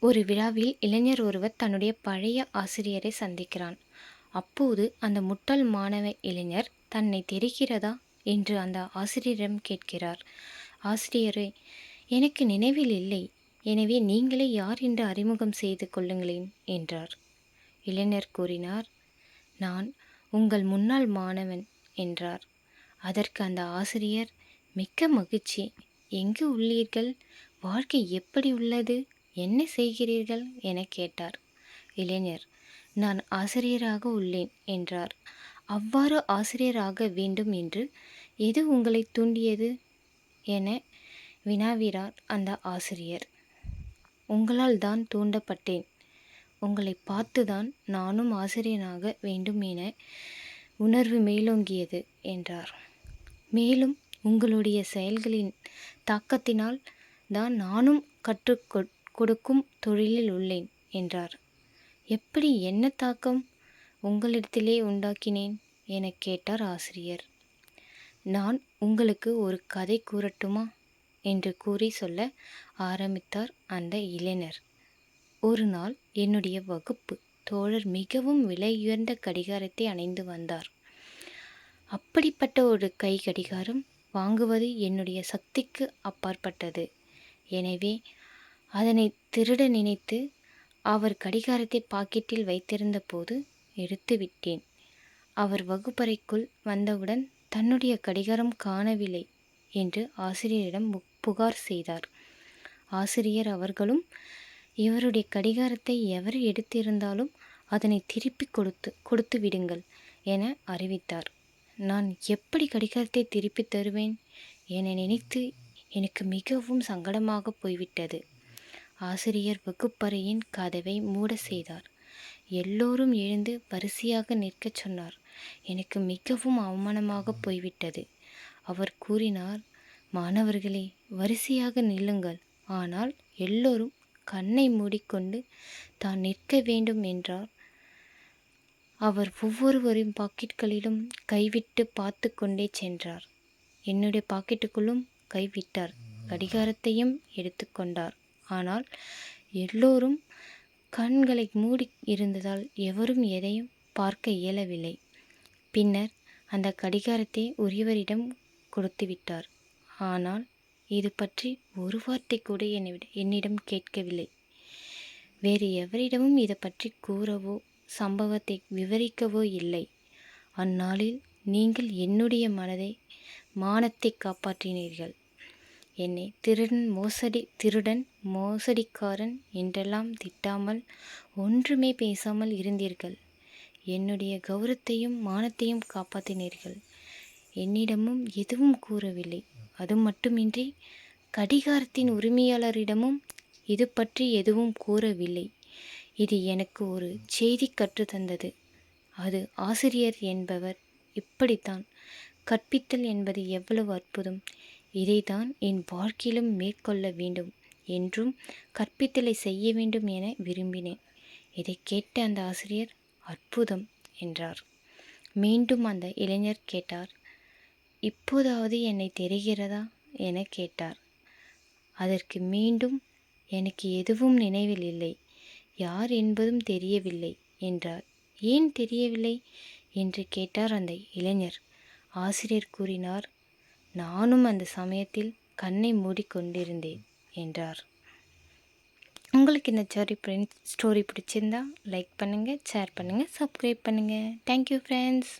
ஒரு விழாவில் இளைஞர் ஒருவர் தன்னுடைய பழைய ஆசிரியரை சந்திக்கிறான். அப்போது அந்த முட்டாள் மாணவ இளைஞர் தன்னை தெரிகிறதா என்று அந்த ஆசிரியரிடம் கேட்கிறார். ஆசிரியரே, எனக்கு நினைவில் இல்லை. எனவே நீங்களே யார் என்று அறிமுகம் செய்து கொள்ளுங்களேன் என்றார். இளைஞர் கூறினார், நான் உங்கள் முன்னாள் மாணவன் என்றார். அதற்கு அந்த ஆசிரியர், மிக்க மகிழ்ச்சி. எங்கு உள்ளீர்கள்? வாழ்க்கை எப்படி உள்ளது? என்ன செய்கிறீர்கள் என கேட்டார். இளைஞர், நான் ஆசிரியராக உள்ளேன் என்றார். அவ்வாறு ஆசிரியராக வேண்டும் என்று எது உங்களை தூண்டியது என வினாவினார் அந்த ஆசிரியர். உங்களால் தான் தூண்டப்பட்டேன். உங்களை பார்த்துதான் நானும் ஆசிரியனாக வேண்டும் என உணர்வு மேலோங்கியது என்றார். மேலும் உங்களுடைய செயல்களின் தாக்கத்தினால் தான் நானும் கற்றுக் கொடுக்கும் தொழிலில் உள்ளேன் என்றார். எப்படி, என்ன தாக்கம் உங்களிடத்திலே உண்டாக்கினேன் என கேட்டார் ஆசிரியர். நான் உங்களுக்கு ஒரு கதை கூறட்டுமா என்று கூறி சொல்ல ஆரம்பித்தார் அந்த இளைஞர். ஒரு நாள் என்னுடைய வகுப்பு தோழர் மிகவும் விலையுயர்ந்த கடிகாரத்தை அணிந்து வந்தார். அப்படிப்பட்ட ஒரு கை கடிகாரம் வாங்குவது என்னுடைய சக்திக்கு அப்பாற்பட்டது. எனவே அதனை திருட நினைத்து அவர் கடிகாரத்தை பாக்கெட்டில் வைத்திருந்த போது எடுத்து விட்டேன். அவர் வகுப்பறைக்குள் வந்தவுடன் தன்னுடைய கடிகாரம் காணவில்லை என்று ஆசிரியரிடம் புகார் செய்தார். ஆசிரியர் அவர்களும் இவருடைய கடிகாரத்தை எவர் எடுத்திருந்தாலும் அதனை திருப்பி கொடுத்து விடுங்கள் என அறிவித்தார். நான் எப்படி கடிகாரத்தை திருப்பி தருவேன் என நினைத்து எனக்கு மிகவும் சங்கடமாக போய்விட்டது. ஆசிரியர் வகுப்பறையின் கதவை மூட செய்தார். எல்லோரும் எழுந்து வரிசையாக நிற்கச் சொன்னார். எனக்கு மிகவும் அவமானமாக போய்விட்டது. அவர் கூறினார், மாணவர்களே, வரிசையாக நில்லுங்கள். ஆனால் எல்லோரும் கண்ணை மூடிக்கொண்டு தான் நிற்க வேண்டும் என்றார். அவர் ஒவ்வொருவரின் பாக்கெட்களிலும் கைவிட்டு பார்த்து கொண்டே சென்றார். என்னுடைய பாக்கெட்டுக்குள்ளும் கைவிட்டார். கடிகாரத்தையும் எடுத்துக்கொண்டார். ஆனால் எல்லோரும் கண்களை மூடி இருந்ததால் எவரும் எதையும் பார்க்க இயலவில்லை. பின்னர் அந்த கடிகாரத்தை உரியவரிடம் கொடுத்துவிட்டார். ஆனால் இது பற்றி ஒரு வார்த்தை கூட என்னிடம் கேட்கவில்லை. வேறு எவரிடமும் இதை பற்றி கூறவோ சம்பவத்தை விவரிக்கவோ இல்லை. அந்நாளில் நீங்கள் என்னுடைய மானத்தை காப்பாற்றினீர்கள். என்னை திருடன் மோசடிக்காரன் என்றெல்லாம் திட்டாமல் ஒன்றுமே பேசாமல் இருந்தீர்கள். என்னுடைய கௌரவத்தையும் மானத்தையும் காப்பாற்றினீர்கள். என்னிடமும் எதுவும் கூறவில்லை. அது மட்டுமின்றி கடிகாரத்தின் உரிமையாளரிடமும் இது பற்றி எதுவும் கூறவில்லை. இது எனக்கு ஒரு செய்தி கற்றுத்தந்தது. அது ஆசிரியர் என்பவர் இப்படித்தான். கற்பித்தல் என்பது எவ்வளவு அற்புதம்! இதைத்தான் என் வாழ்க்கையிலும் மேற்கொள்ள வேண்டும் என்றும் கற்பித்தலை செய்ய வேண்டும் என விரும்பினேன். இதை கேட்ட அந்த ஆசிரியர் அற்புதம் என்றார். மீண்டும் அந்த இளைஞர் கேட்டார், இப்போதாவது என்னை தெரிகிறதா என கேட்டார். அதற்கு மீண்டும் எனக்கு எதுவும் நினைவில் இல்லை, யார் என்பதும் தெரியவில்லை என்றார். ஏன் தெரியவில்லை என்று கேட்டார் அந்த இளைஞர். ஆசிரியர் கூறினார், நானும் அந்த சமயத்தில் கண்ணை மூடிக்கொண்டிருந்தேன் என்றார். உங்களுக்கு இந்த ஸ்டோரி பிடிச்சிருந்தா லைக் பண்ணுங்கள், ஷேர் பண்ணுங்கள், சப்ஸ்கிரைப் பண்ணுங்கள். Thank you friends.